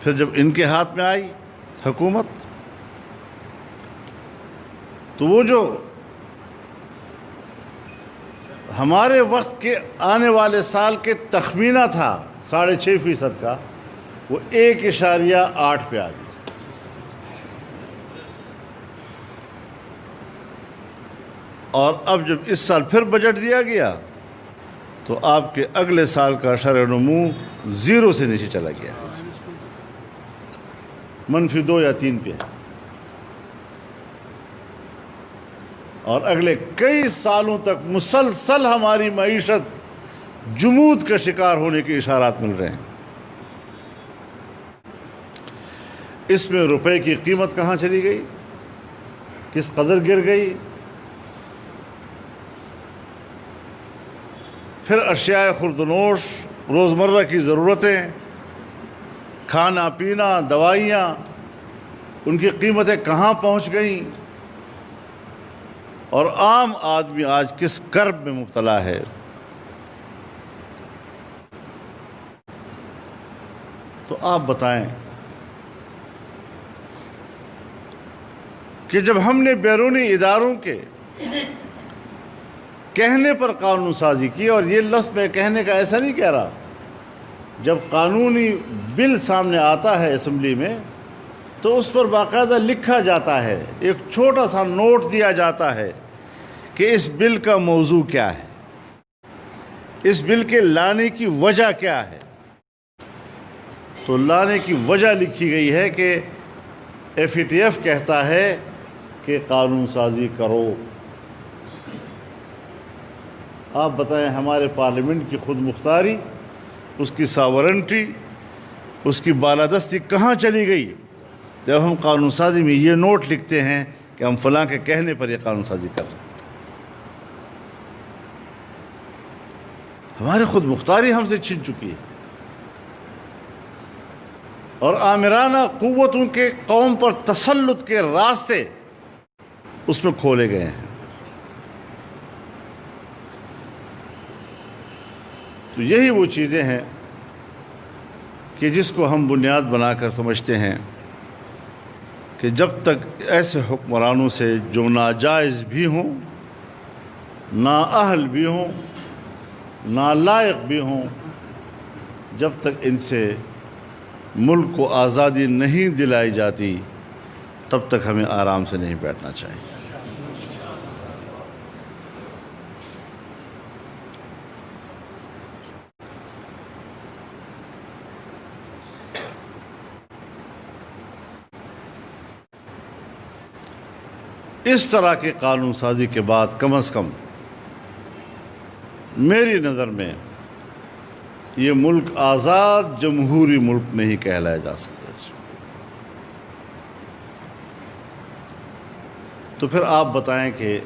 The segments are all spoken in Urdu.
پھر جب ان کے ہاتھ میں آئی حکومت تو وہ جو ہمارے وقت کے آنے والے سال کے تخمینہ تھا 6.5% کا، وہ 1.8 پہ آ گئی۔ اور اب جب اس سال پھر بجٹ دیا گیا تو آپ کے اگلے سال کا شرح نمو 0 سے نیچے چلا گیا، -2 یا 3 پہ، اور اگلے کئی سالوں تک مسلسل ہماری معیشت جمود کا شکار ہونے کے اشارات مل رہے ہیں۔ اس میں روپے کی قیمت کہاں چلی گئی، کس قدر گر گئی، پھر اشیاء خوردنوش، روزمرہ کی ضرورتیں، کھانا پینا، دوائیاں، ان کی قیمتیں کہاں پہنچ گئیں، اور عام آدمی آج کس کرب میں مبتلا ہے۔ تو آپ بتائیں کہ جب ہم نے بیرونی اداروں کے کہنے پر قانون سازی کی، اور یہ لفظ میں کہنے کا ایسا نہیں کہہ رہا، جب قانونی بل سامنے آتا ہے اسمبلی میں تو اس پر باقاعدہ لکھا جاتا ہے، ایک چھوٹا سا نوٹ دیا جاتا ہے کہ اس بل کا موضوع کیا ہے، اس بل کے لانے کی وجہ کیا ہے۔ تو لانے کی وجہ لکھی گئی ہے کہ FATF کہتا ہے کہ قانون سازی کرو۔ آپ بتائیں ہمارے پارلیمنٹ کی خود مختاری، اس کی ساورنٹی، اس کی بالادستی کہاں چلی گئی جب ہم قانون سازی میں یہ نوٹ لکھتے ہیں کہ ہم فلاں کے کہنے پر یہ قانون سازی کر رہے ہیں۔ ہماری خود مختاری ہم سے چھن چکی ہے، اور آمرانہ قوتوں کے قوم پر تسلط کے راستے اس میں کھولے گئے ہیں۔ تو یہی وہ چیزیں ہیں کہ جس کو ہم بنیاد بنا کر سمجھتے ہیں کہ جب تک ایسے حکمرانوں سے جو ناجائز بھی ہوں، نااہل بھی ہوں، نالائق بھی ہوں، جب تک ان سے ملک کو آزادی نہیں دلائی جاتی تب تک ہمیں آرام سے نہیں بیٹھنا چاہیے۔ اس طرح کے قانون سازی کے بعد کم از کم میری نظر میں یہ ملک آزاد جمہوری ملک نہیں کہلایا جا سکتا۔ تو پھر آپ بتائیں کہ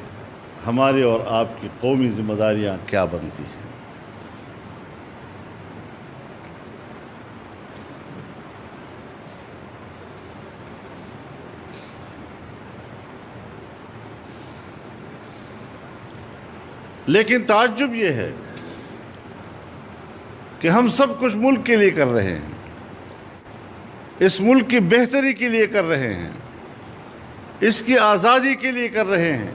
ہماری اور آپ کی قومی ذمہ داریاں کیا بنتی ہیں؟ لیکن تعجب یہ ہے کہ ہم سب کچھ ملک کے لیے کر رہے ہیں، اس ملک کی بہتری کے لیے کر رہے ہیں، اس کی آزادی کے لیے کر رہے ہیں،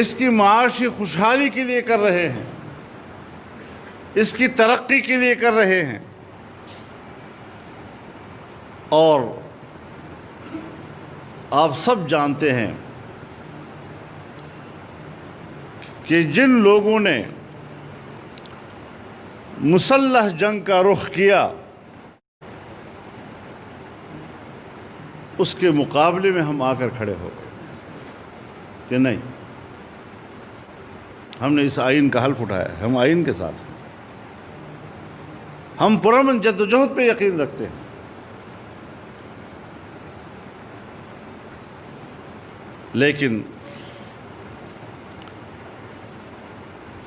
اس کی معاشی خوشحالی کے لیے کر رہے ہیں، اس کی ترقی کے لیے کر رہے ہیں، اور آپ سب جانتے ہیں کہ جن لوگوں نے مسلح جنگ کا رخ کیا اس کے مقابلے میں ہم آ کر کھڑے ہو گئے کہ نہیں، ہم نے اس آئین کا حلف اٹھایا ہے، ہم آئین کے ساتھ ہیں، ہم پرامن جدوجہد پہ یقین رکھتے ہیں۔ لیکن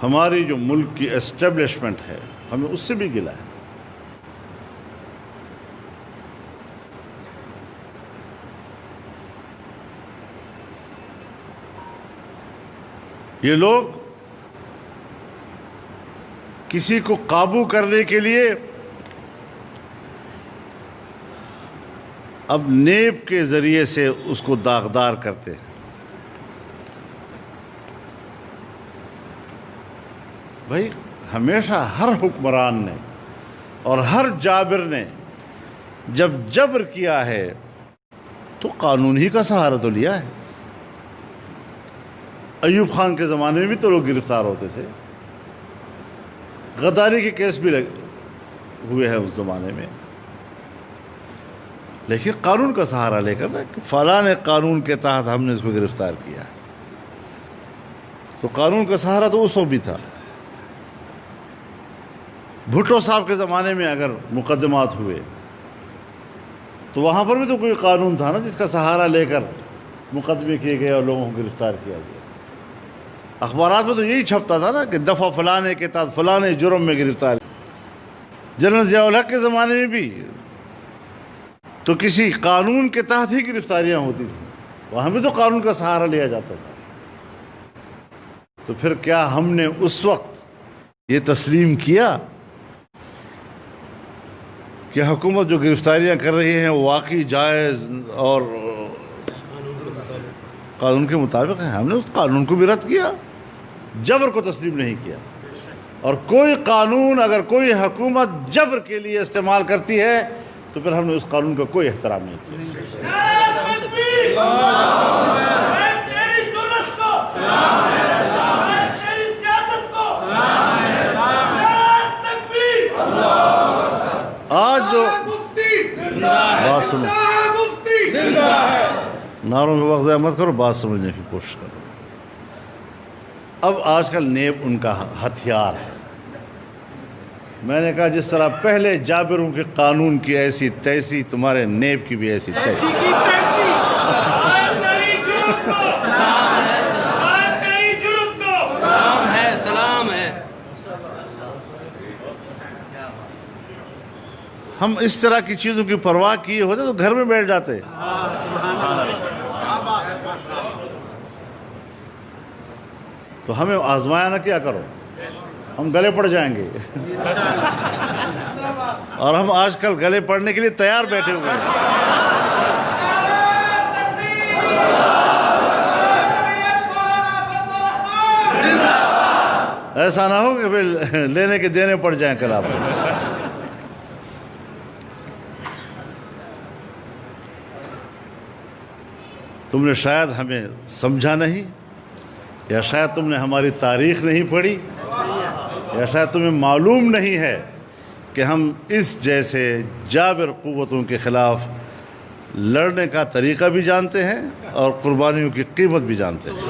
ہماری جو ملک کی اسٹیبلشمنٹ ہے ہمیں اس سے بھی گلا ہے۔ یہ لوگ کسی کو قابو کرنے کے لیے اب نیب کے ذریعے سے اس کو داغدار کرتے ہیں۔ بھائی ہمیشہ ہر حکمران نے اور ہر جابر نے جب جبر کیا ہے تو قانون ہی کا سہارا تو لیا ہے۔ ایوب خان کے زمانے میں بھی تو لوگ گرفتار ہوتے تھے، غداری کے کیس بھی ہوئے ہیں اس زمانے میں، لیکن قانون کا سہارا لے کر کہ فلاں قانون کے تحت ہم نے اس کو گرفتار کیا ہے، تو قانون کا سہارا تو اس وقت بھی تھا۔ بھٹو صاحب کے زمانے میں اگر مقدمات ہوئے تو وہاں پر بھی تو کوئی قانون تھا نا جس کا سہارا لے کر مقدمے کیے گئے اور لوگوں کو گرفتار کیا گیا۔ اخبارات میں تو یہی چھپتا تھا نا کہ دفعہ فلانے کے تحت فلانے جرم میں گرفتار۔ جنرل ضیاء الحق کے زمانے میں بھی تو کسی قانون کے تحت ہی گرفتاریاں ہوتی تھیں، وہاں بھی تو قانون کا سہارا لیا جاتا تھا۔ تو پھر کیا ہم نے اس وقت یہ تسلیم کیا کہ حکومت جو گرفتاریاں کر رہی ہیں وہ واقعی جائز اور قانون کے مطابق ہیں؟ ہم نے اس قانون کو بھی رد کیا، جبر کو تسلیم نہیں کیا۔ اور کوئی قانون اگر کوئی حکومت جبر کے لیے استعمال کرتی ہے تو پھر ہم نے اس قانون کا کوئی احترام نہیں کیا۔ آج جو بات سنو، نعروں میں وقت ضائع مت کرو، بات سمجھنے کی کوشش کرو۔ اب آج کل نیب ان کا ہتھیار ہے۔ میں نے کہا جس طرح پہلے جابروں کے قانون کی ایسی تیسی، تمہارے نیب کی بھی ایسی تیسی۔ ہم اس طرح کی چیزوں کی پرواہ کیے ہوتے تو گھر میں بیٹھ جاتے۔ تو ہمیں آزمایا نہ کیا کرو، ہم گلے پڑ جائیں گے۔ اور ہم آج کل گلے پڑنے کے لیے تیار بیٹھے ہوئے ہیں۔ ایسا نہ ہو کہ پھر لینے کے دینے پڑ جائیں کل آپ۔ تم نے شاید ہمیں سمجھا نہیں، یا شاید تم نے ہماری تاریخ نہیں پڑھی، یا شاید تمہیں معلوم نہیں ہے کہ ہم اس جیسے جابر قوتوں کے خلاف لڑنے کا طریقہ بھی جانتے ہیں اور قربانیوں کی قیمت بھی جانتے ہیں۔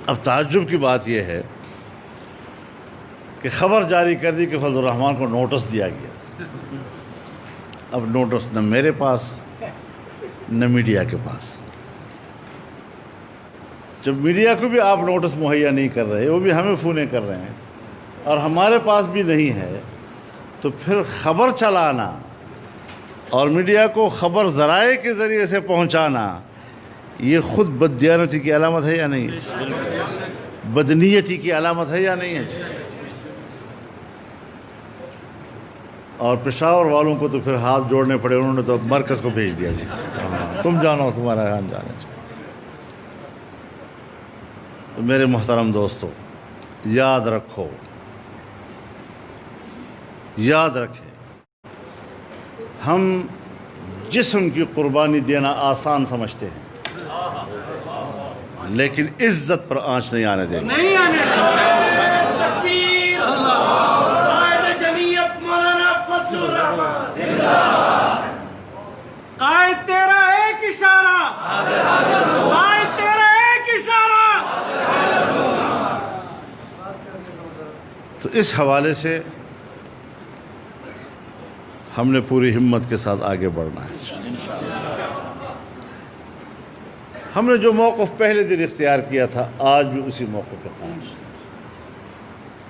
اب تعجب کی بات یہ ہے کہ خبر جاری کر دی کہ فضل الرحمان کو نوٹس دیا گیا۔ اب نوٹس نہ میرے پاس نہ میڈیا کے پاس۔ جب میڈیا کو بھی آپ نوٹس مہیا نہیں کر رہے، وہ بھی ہمیں فونیں کر رہے ہیں، اور ہمارے پاس بھی نہیں ہے، تو پھر خبر چلانا اور میڈیا کو خبر ذرائع کے ذریعے سے پہنچانا یہ خود بددیانتی کی علامت ہے یا نہیں ہے؟ بدنیتی کی علامت ہے یا نہیں ہے؟ اور پشاور والوں کو تو پھر ہاتھ جوڑنے پڑے، انہوں نے تو مرکز کو بھیج دیا جی، تم جانو تمہارا خان جانے چاہیے۔ تو میرے محترم دوستو، یاد رکھو، یاد رکھیں، ہم جسم کی قربانی دینا آسان سمجھتے ہیں، لیکن عزت پر آنچ نہیں آنے دیں گے۔ نہیں آنے تکبیر، قائد جمعیت مولانا فضل الرحمان، قائد تیرا ایک اشارہ، قائد تیرا ایک اشارہ۔ تو اس حوالے سے ہم نے پوری ہمت کے ساتھ آگے بڑھنا ہے۔ ہم نے جو موقف پہلے دن اختیار کیا تھا، آج بھی اسی موقف پہ قائم ہیں۔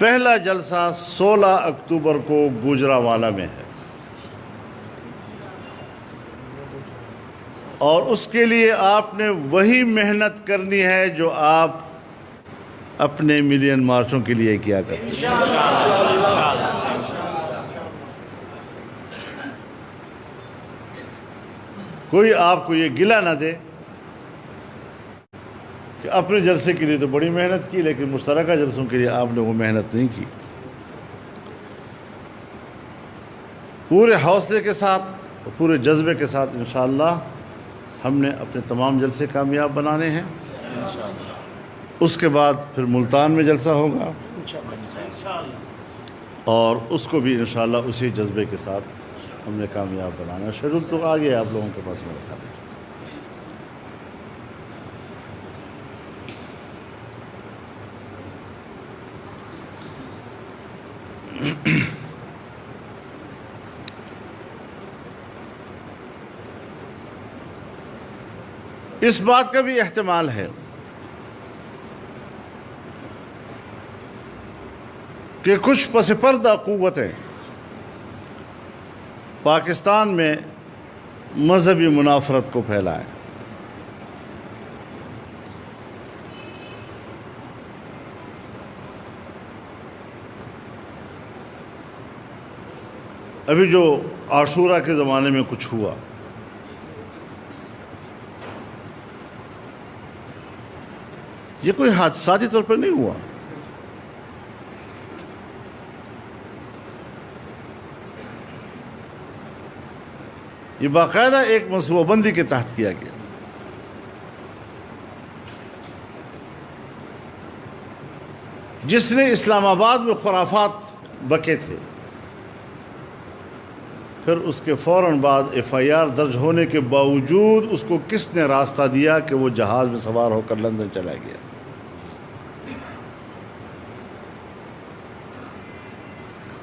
پہلا جلسہ 16 اکتوبر کو گوجرانوالہ میں ہے، اور اس کے لیے آپ نے وہی محنت کرنی ہے جو آپ اپنے ملین مارچوں کے لیے کیا کرتے ہیں۔ کوئی آپ کو یہ گلہ نہ دے کہ اپنے جلسے کے لیے تو بڑی محنت کی لیکن مشترکہ جلسوں کے لیے آپ نے وہ محنت نہیں کی۔ پورے حوصلے کے ساتھ اور پورے جذبے کے ساتھ انشاءاللہ ہم نے اپنے تمام جلسے کامیاب بنانے ہیں۔ اس کے بعد پھر ملتان میں جلسہ ہوگا اور اس کو بھی انشاءاللہ اسی جذبے کے ساتھ ہم نے کامیاب بنانا ہے۔ شیڈول تو آ گیا آپ لوگوں کے پاس میرے خیال میں۔ اس بات کا بھی احتمال ہے کہ کچھ پس پردہ قوتیں پاکستان میں مذہبی منافرت کو پھیلائیں۔ ابھی جو عاشورہ کے زمانے میں کچھ ہوا، یہ کوئی حادثاتی طور پر نہیں ہوا، یہ باقاعدہ ایک منصوبہ بندی کے تحت کیا گیا۔ جس نے اسلام آباد میں خرافات بکے تھے، پھر اس کے فوراً بعد ایف آئی آر درج ہونے کے باوجود اس کو کس نے راستہ دیا کہ وہ جہاز میں سوار ہو کر لندن چلا گیا؟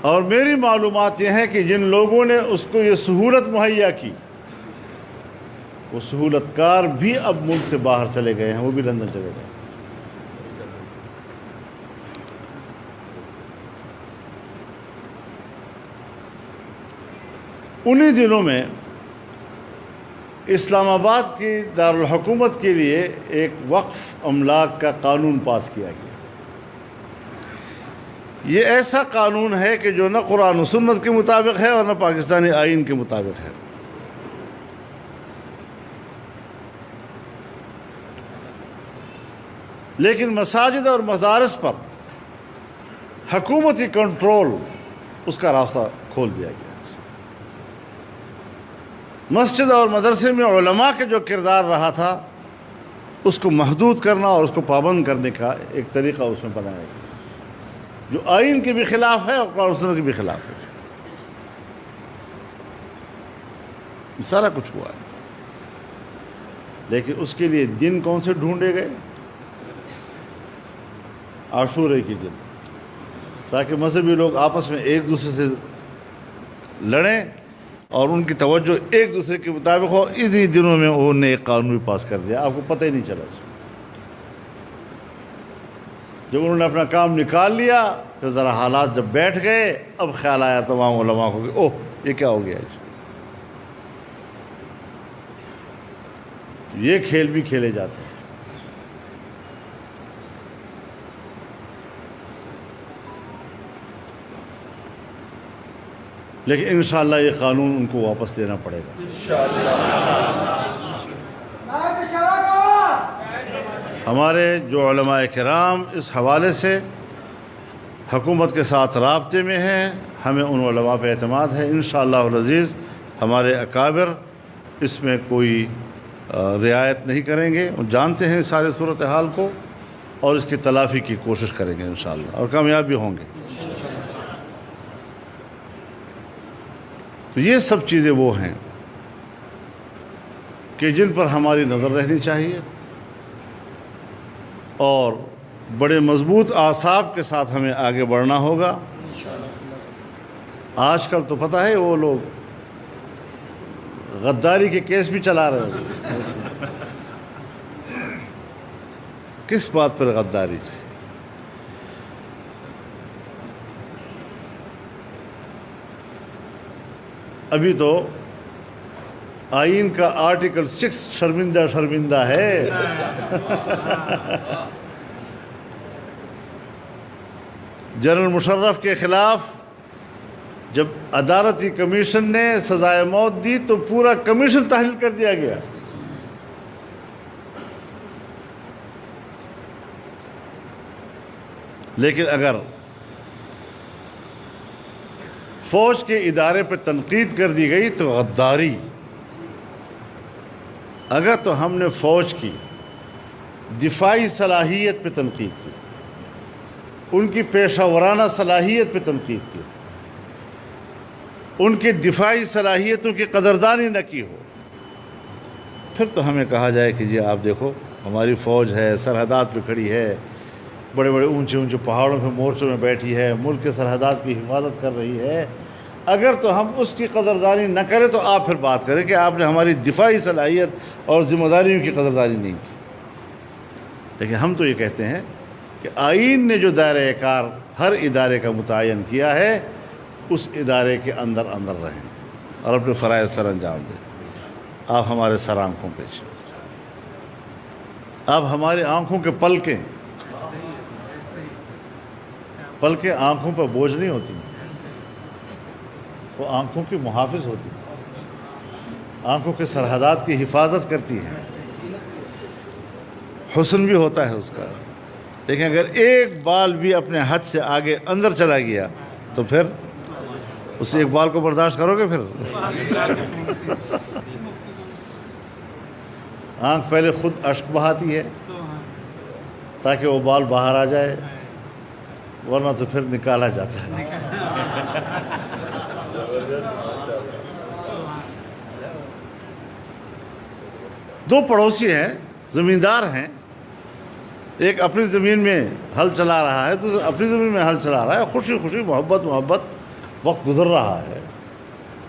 اور میری معلومات یہ ہے کہ جن لوگوں نے اس کو یہ سہولت مہیا کی، وہ سہولت کار بھی اب ملک سے باہر چلے گئے ہیں، وہ بھی لندن چلے گئے ہیں۔ انہی دنوں میں اسلام آباد کی دارالحکومت کے لیے ایک وقف املاک کا قانون پاس کیا گیا۔ یہ ایسا قانون ہے کہ جو نہ قرآن و سنت کے مطابق ہے اور نہ پاکستانی آئین کے مطابق ہے۔ لیکن مساجد اور مدارس پر حکومتی کنٹرول، اس کا راستہ کھول دیا گیا۔ مسجد اور مدرسے میں علماء کے جو کردار رہا تھا، اس کو محدود کرنا اور اس کو پابند کرنے کا ایک طریقہ اس میں بنایا گیا، جو آئین کے بھی خلاف ہے اور قرآن و سنت کے بھی خلاف ہے۔ یہ سارا کچھ ہوا ہے، لیکن اس کے لیے دن کون سے ڈھونڈے گئے؟ عاشورے کے دن، تاکہ مذہبی لوگ آپس میں ایک دوسرے سے لڑیں اور ان کی توجہ ایک دوسرے کے مطابق ہو۔ اسی دنوں میں انہوں نے ایک قانون بھی پاس کر دیا، آپ کو پتہ ہی نہیں چلا۔ جب انہوں نے اپنا کام نکال لیا، پھر ذرا حالات جب بیٹھ گئے، اب خیال آیا تمام علماء کو کہ اوہ یہ کیا ہو گیا ہے۔ یہ کھیل بھی کھیلے جاتے ہیں۔ لیکن انشاءاللہ یہ قانون ان کو واپس لینا پڑے گا۔ ہمارے جو علماء کرام اس حوالے سے حکومت کے ساتھ رابطے میں ہیں، ہمیں ان علماء پہ اعتماد ہے۔ انشاءاللہ العزیز ہمارے اکابر اس میں کوئی رعایت نہیں کریں گے، وہ جانتے ہیں سارے صورتحال کو اور اس کی تلافی کی کوشش کریں گے انشاءاللہ، اور کامیاب بھی ہوں گے۔ تو یہ سب چیزیں وہ ہیں کہ جن پر ہماری نظر رہنی چاہیے، اور بڑے مضبوط اعصاب کے ساتھ ہمیں آگے بڑھنا ہوگا۔ آج کل تو پتہ ہے وہ لوگ غداری کے کیس بھی چلا رہے ہیں۔ کس بات پر غداری؟ ابھی تو آئین کا آرٹیکل 6 شرمندہ ہے. جنرل مشرف کے خلاف جب عدالتی کمیشن نے سزائے موت دی تو پورا کمیشن تحلیل کر دیا گیا. لیکن اگر فوج کے ادارے پہ تنقید کر دی گئی تو غداری. اگر تو ہم نے فوج کی دفاعی صلاحیت پہ تنقید کی، ان کی پیشہ ورانہ صلاحیت پہ تنقید کی، ان کی دفاعی صلاحیتوں کی قدردانی نہ کی ہو، پھر تو ہمیں کہا جائے کہ جی آپ دیکھو ہماری فوج ہے، سرحدات پہ کھڑی ہے، بڑے بڑے اونچے اونچے پہاڑوں پہ مورچوں میں بیٹھی ہے، ملک کے سرحدات کی حفاظت کر رہی ہے. اگر تو ہم اس کی قدردانی نہ کریں تو آپ پھر بات کریں کہ آپ نے ہماری دفاعی صلاحیت اور ذمہ داریوں کی قدردانی نہیں کی. لیکن ہم تو یہ کہتے ہیں کہ آئین نے جو دائرۂ کار ہر ادارے کا متعین کیا ہے اس ادارے کے اندر رہیں اور اپنے فرائض سر انجام دیں. آپ ہمارے سر آنکھوں پہ چلیں، آپ ہماری آنکھوں کے پلکیں آنکھوں پہ بوجھ نہیں ہوتی، وہ آنکھوں کی محافظ ہوتی، آنکھوں کے سرحدات کی حفاظت کرتی ہے. حسن بھی ہوتا ہے اس کا، لیکن اگر ایک بال بھی اپنے حد سے آگے اندر چلا گیا تو پھر اس ایک بال کو برداشت کرو گے؟ پھر آنکھ پہلے خود اشک بہاتی ہے تاکہ وہ بال باہر آ جائے، ورنہ تو پھر نکالا جاتا ہے. دو پڑوسی ہیں، زمیندار ہیں، ایک اپنی زمین میں ہل چلا رہا ہے، دوسرا اپنی زمین میں ہل چلا رہا ہے، خوشی خوشی محبت وقت گزر رہا ہے.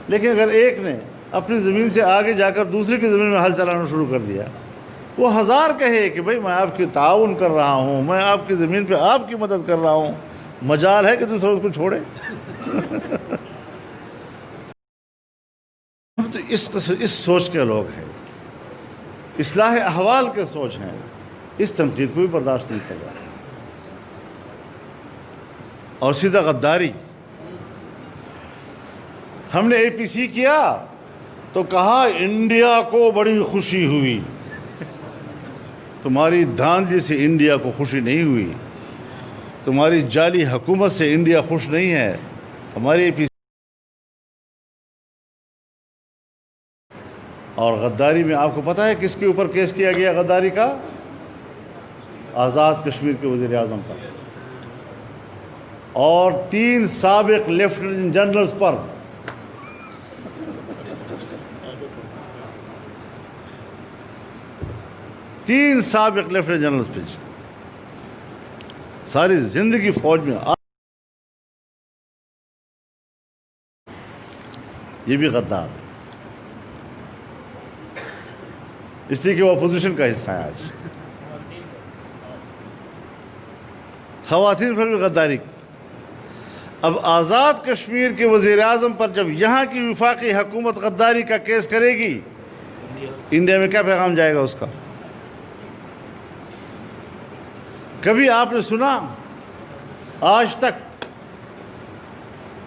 لیکن اگر ایک نے اپنی زمین سے آگے جا کر دوسرے کی زمین میں ہل چلانا شروع کر دیا، وہ ہزار کہے کہ بھئی میں آپ کی تعاون کر رہا ہوں، میں آپ کی زمین پہ آپ کی مدد کر رہا ہوں، مجال ہے کہ دوسرا اس کو چھوڑے. ہم تو اس سوچ کے لوگ ہیں، اصلاح احوال کے سوچ ہیں، اس تنقید کو بھی برداشت نہیں کر رہا. اور سیدھا غداری. ہم نے اے پی سی کیا تو کہا انڈیا کو بڑی خوشی ہوئی. تمہاری دھاندلی سے انڈیا کو خوشی نہیں ہوئی، تمہاری جعلی حکومت سے انڈیا خوش نہیں ہے. ہماری اے پی سی اور غداری میں آپ کو پتہ ہے کس کے اوپر کیس کیا گیا غداری کا؟ آزاد کشمیر کے وزیر اعظم پر اور 3 سابق لیفٹیننٹ جنرلز پر. تین سابق لیفٹیننٹ جنرلز پہ ساری زندگی فوج میں. یہ بھی غدار، اس لیے کہ وہ اپوزیشن کا حصہ ہے. آج خواتین پر بھی غداری. اب آزاد کشمیر کے وزیر اعظم پر جب یہاں کی وفاقی حکومت غداری کا کیس کرے گی، انڈیا میں کیا پیغام جائے گا اس کا؟ کبھی آپ نے سنا آج تک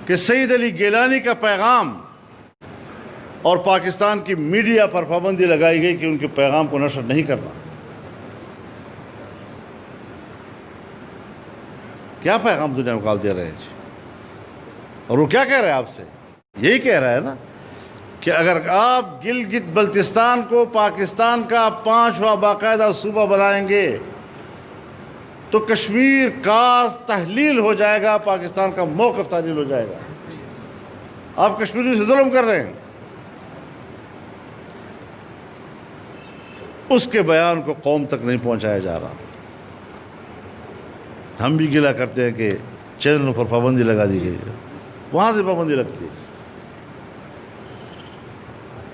کہ سعید علی گیلانی کا پیغام اور پاکستان کی میڈیا پر پابندی لگائی گئی کہ ان کے پیغام کو نشر نہیں کرنا؟ کیا پیغام دنیا میں دے رہے ہیں جی؟ اور وہ کیا کہہ رہے ہیں آپ سے؟ یہی کہہ رہا ہے نا کہ اگر آپ گلگت بلتستان کو پاکستان کا 5واں باقاعدہ صوبہ بنائیں گے تو کشمیر کا تحلیل ہو جائے گا، پاکستان کا موقف تحلیل ہو جائے گا. آپ کشمیریوں سے ظلم کر رہے ہیں. اس کے بیان کو قوم تک نہیں پہنچایا جا رہا. ہم بھی گلہ کرتے ہیں کہ چینلوں پر پابندی لگا دی گئی ہے، وہاں سے پابندی لگتی ہے.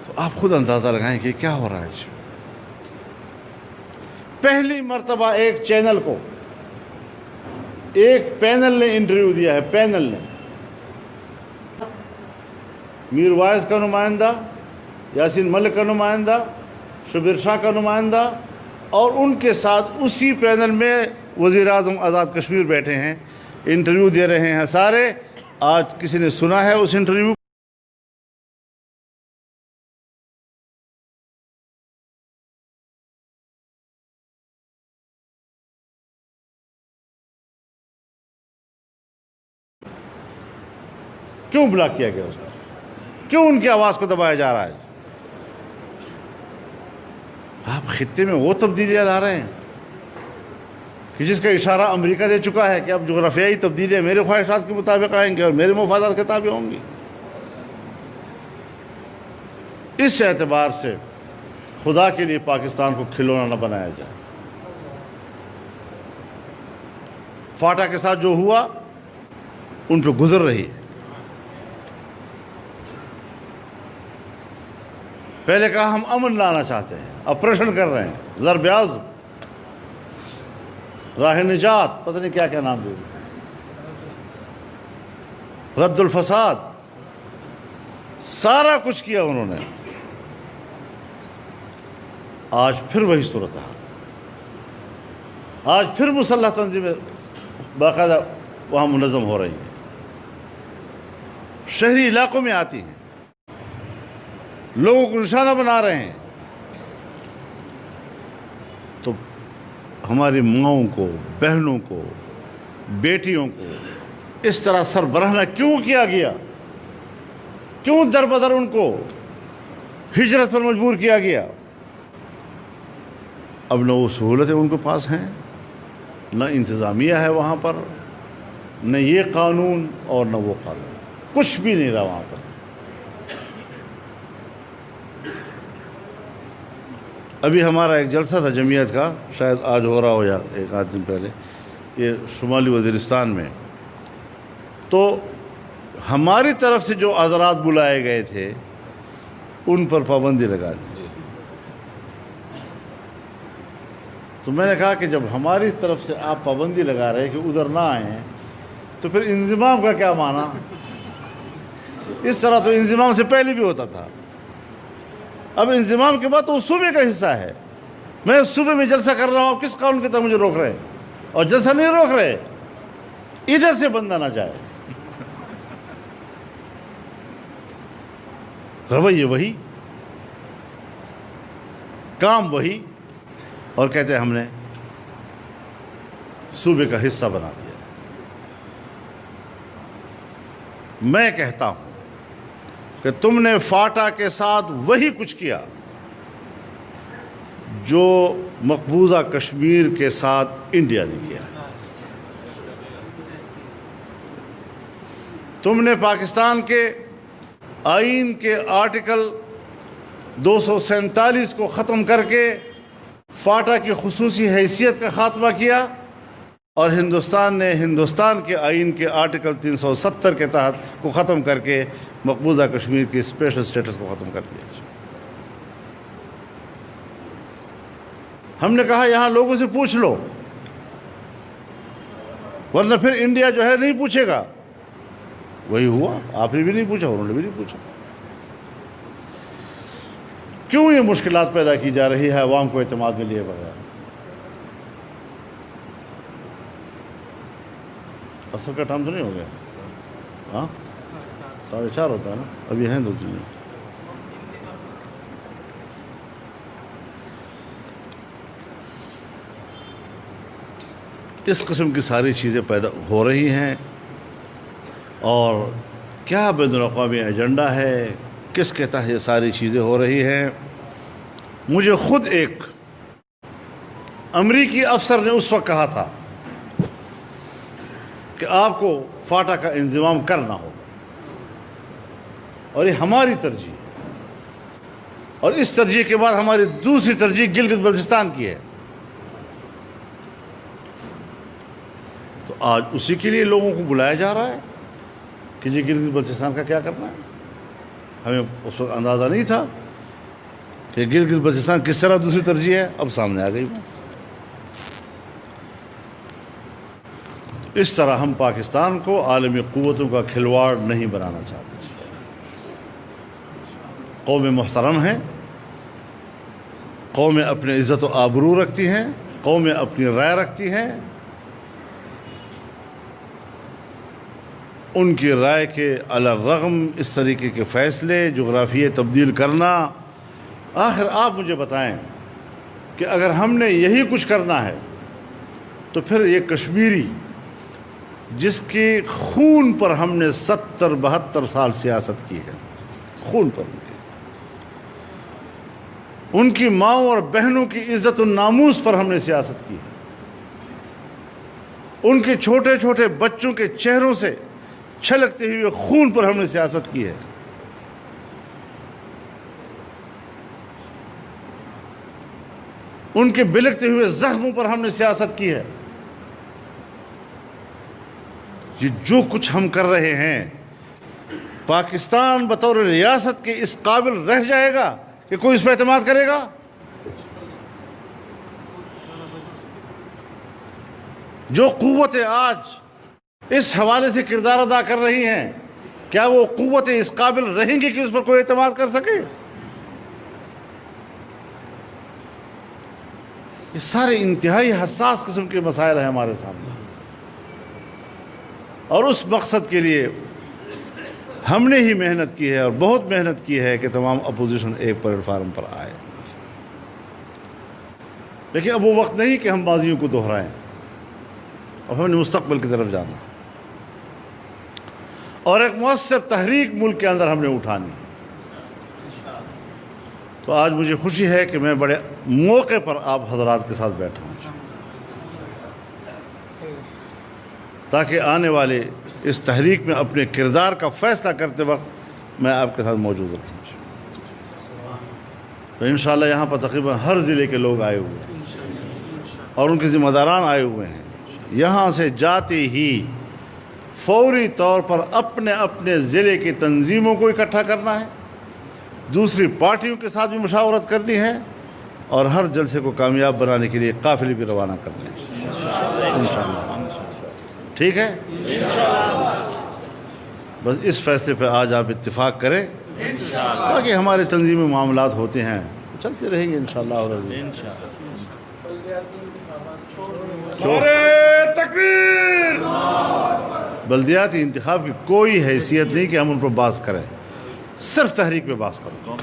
تو آپ خود اندازہ لگائیں کہ کیا ہو رہا ہے. پہلی مرتبہ ایک چینل کو ایک پینل نے انٹرویو دیا ہے. پینل نے میر وائز کا نمائندہ، یاسین ملک کا نمائندہ، شبیر شاہ کا نمائندہ، اور ان کے ساتھ اسی پینل میں وزیر اعظم آزاد کشمیر بیٹھے ہیں، انٹرویو دے رہے ہیں سارے۔ آج کسی نے سنا ہے اس انٹرویو؟ کیوں بلاک کیا گیا اس کو؟ کیوں ان کی آواز کو دبایا جا رہا ہے؟ آپ خطے میں وہ تبدیلیاں لا رہے ہیں کہ جس کا اشارہ امریکہ دے چکا ہے کہ اب جغرافیائی تبدیلیاں میرے خواہشات کے مطابق آئیں گے اور میرے مفادات کے تابع ہوں گی۔ اس اعتبار سے خدا کے لیے پاکستان کو کھلونا نہ بنایا جائے۔ فاٹا کے ساتھ جو ہوا ان پہ گزر رہی ہے۔ پہلے کہا ہم امن لانا چاہتے ہیں، آپریشن کر رہے ہیں، ضرب عزم، راہ نجات، پتہ نہیں کیا کیا نام دے، رد الفساد، سارا کچھ کیا انہوں نے۔ آج پھر وہی صورتحال، آج پھر مسلح تنظیمیں باقاعدہ وہاں منظم ہو رہی ہیں، شہری علاقوں میں آتی ہیں، لوگوں کو نشانہ بنا رہے ہیں۔ تو ہماری ماؤں کو، بہنوں کو، بیٹیوں کو اس طرح سربراہانہ کیوں کیا گیا؟ کیوں در بدر ان کو ہجرت پر مجبور کیا گیا؟ اب نہ وہ سہولتیں ان کے پاس ہیں، نہ انتظامیہ ہے وہاں پر، نہ یہ قانون اور نہ وہ قانون، کچھ بھی نہیں رہا وہاں پر۔ ابھی ہمارا ایک جلسہ تھا جمعیت کا، شاید آج ہو رہا ہو یا ایک آدھ دن پہلے، یہ شمالی وزیرستان میں، تو ہماری طرف سے جو حضرات بلائے گئے تھے ان پر پابندی لگا دی۔ تو میں نے کہا کہ جب ہماری طرف سے آپ پابندی لگا رہے کہ ادھر نہ آئیں تو پھر انضمام کا کیا معنی؟ اس طرح تو انضمام سے پہلے بھی ہوتا تھا، اب انضمام کے بعد تو اس صوبے کا حصہ ہے۔ میں اس صوبے میں جلسہ کر رہا ہوں، کس قانون کے تحت مجھے روک رہے ہیں؟ اور جلسہ نہیں روک رہے، ادھر سے بندہ نہ جائے۔ رویہ وہی، کام وہی، اور کہتے ہیں ہم نے صوبے کا حصہ بنا دیا۔ میں کہتا ہوں کہ تم نے فاٹا کے ساتھ وہی کچھ کیا جو مقبوضہ کشمیر کے ساتھ انڈیا نے کیا۔ تم نے پاکستان کے آئین کے آرٹیکل 247 کو ختم کر کے فاٹا کی خصوصی حیثیت کا خاتمہ کیا، اور ہندوستان نے ہندوستان کے آئین کے آرٹیکل 370 کے تحت کو ختم کر کے مقبوضہ کشمیر کی اسپیشل سٹیٹس کو ختم کر دیا۔ ہم نے کہا یہاں لوگوں سے پوچھ لو، ورنہ پھر انڈیا جو ہے نہیں پوچھے گا۔ وہی ہوا، آپ نے بھی نہیں پوچھا، انہوں نے بھی نہیں پوچھا۔ کیوں یہ مشکلات پیدا کی جا رہی ہے عوام کو اعتماد میں لیے بغیر؟ اصل کا ٹائم تو نہیں ہو گیا؟ ہاں 4:30 ہوتا ہے نا، ابھی ہیں 2-3 منٹ۔ اس قسم کی ساری چیزیں پیدا ہو رہی ہیں، اور کیا بین الاقوامی ایجنڈا ہے، کس کے تحت یہ ساری چیزیں ہو رہی ہیں؟ مجھے خود ایک امریکی افسر نے اس وقت کہا تھا کہ آپ کو فاٹا کا انضمام کرنا ہوگا، اور یہ ہماری ترجیح ہے، اور اس ترجیح کے بعد ہماری دوسری ترجیح گلگت بلتستان کی ہے۔ تو آج اسی کے لیے لوگوں کو بلایا جا رہا ہے کہ جی گلگت بلتستان کا کیا کرنا ہے۔ ہمیں اس وقت اندازہ نہیں تھا کہ گلگت بلتستان کس طرح دوسری ترجیح ہے، اب سامنے آ گئی۔ اس طرح ہم پاکستان کو عالمی قوتوں کا کھلواڑ نہیں بنانا چاہتے۔ قوم محترم ہیں، قومیں اپنے عزت و آبرو رکھتی ہیں، قومیں اپنی رائے رکھتی ہیں، ان کی رائے کے علی الرغم اس طریقے کے فیصلے، جغرافیے تبدیل کرنا. آخر آپ مجھے بتائیں کہ اگر ہم نے یہی کچھ کرنا ہے تو پھر یہ کشمیری جس کے خون پر ہم نے 70-72 سال سیاست کی ہے، خون پر ان کی ماؤں اور بہنوں کی عزت و ناموس پر ہم نے سیاست کی ہے، ان کے چھوٹے چھوٹے بچوں کے چہروں سے چھلکتے ہوئے خون پر ہم نے سیاست کی ہے. ان کے بلکتے ہوئے زخموں پر ہم نے سیاست کی ہے. یہ جو کچھ ہم کر رہے ہیں، پاکستان بطور ریاست کے اس قابل رہ جائے گا کہ کوئی اس پہ اعتماد کرے گا؟ جو قوتیں آج اس حوالے سے کردار ادا کر رہی ہیں، کیا وہ قوتیں اس قابل رہیں گی کہ اس پر کوئی اعتماد کر سکے؟ یہ سارے انتہائی حساس قسم کے مسائل ہیں ہمارے سامنے، اور اس مقصد کے لیے ہم نے ہی محنت کی ہے، اور بہت محنت کی ہے کہ تمام اپوزیشن ایک پلیٹ فارم پر آئے. لیکن اب وہ وقت نہیں کہ ہم ماضیوں کو دہرائیں، اب ہم نے مستقبل کی طرف جانا، اور ایک مؤثر تحریک ملک کے اندر ہم نے اٹھانی. تو آج مجھے خوشی ہے کہ میں بڑے موقع پر آپ حضرات کے ساتھ بیٹھا ہوں، تاکہ آنے والے اس تحریک میں اپنے کردار کا فیصلہ کرتے وقت میں آپ کے ساتھ موجود رکھوں. تو انشاءاللہ یہاں پر تقریباً ہر ضلع کے لوگ آئے ہوئے ہیں اور ان کے ذمہ داران آئے ہوئے ہیں. یہاں سے جاتے ہی فوری طور پر اپنے اپنے ضلع کی تنظیموں کو اکٹھا کرنا ہے، دوسری پارٹیوں کے ساتھ بھی مشاورت کرنی ہے، اور ہر جلسے کو کامیاب بنانے کے لیے قافلے بھی روانہ کرنے ہیں انشاءاللہ. ٹھیک ہے؟ بس اس فیصلے پہ آج آپ اتفاق کریں، باقی ہمارے تنظیمی معاملات ہوتے ہیں چلتے رہیں گے انشاءاللہ. تکبیر! بلدیاتی انتخاب کی کوئی حیثیت نہیں کہ ہم ان پر بحث کریں، صرف تحریک پہ بحث کرو،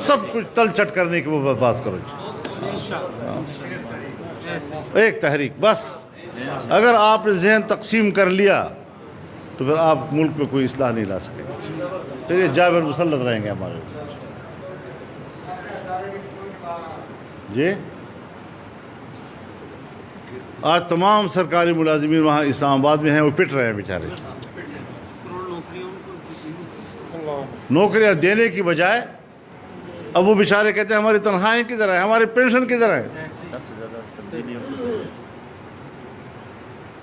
سب کچھ تل چٹ کرنے کے وہ بحث کرو. ایک تحریک بس. اگر آپ نے ذہن تقسیم کر لیا تو پھر آپ ملک میں کوئی اصلاح نہیں لا سکیں گے، پھر یہ جابر مسلط رہیں گے ہمارے. جی آج تمام سرکاری ملازمین وہاں اسلام آباد میں ہیں، وہ پٹ رہے ہیں بیچارے. نوکریاں دینے کی بجائے اب وہ بیچارے کہتے ہیں ہماری تنخواہیں کدھر ہیں، ہماری پینشن کدھر ہے.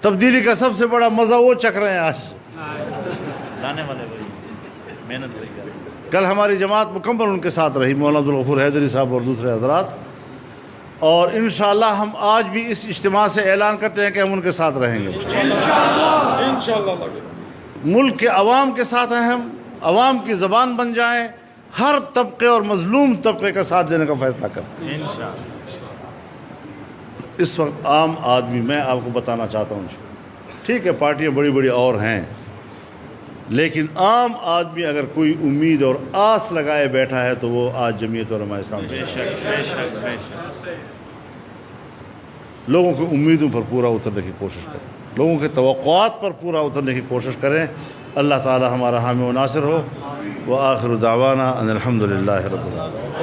تبدیلی کا سب سے بڑا مزہ وہ چکھ رہے ہیں آج. کل ہماری جماعت مکمل ان کے ساتھ رہی، مولانا عبدالغفور حیدری صاحب اور دوسرے حضرات، اور انشاءاللہ ہم آج بھی اس اجتماع سے اعلان کرتے ہیں کہ ہم ان کے ساتھ رہیں گے انشاءاللہ. ملک کے عوام کے ساتھ ہیں ہم، عوام کی زبان بن جائیں، ہر طبقے اور مظلوم طبقے کا ساتھ دینے کا فیصلہ کریں. اس وقت عام آدمی، میں آپ کو بتانا چاہتا ہوں، ٹھیک ہے پارٹیاں بڑی بڑی اور ہیں، لیکن عام آدمی اگر کوئی امید اور آس لگائے بیٹھا ہے تو وہ آج جمعیت علماء اسلام لوگوں کی امیدوں پر پورا اترنے کی کوشش کریں، لوگوں کے توقعات پر پورا اترنے کی کوشش کریں. اللہ تعالی ہمارا حامی و ناصر ہو. وآخر دعوانا ان الحمدللہ رب العالمین.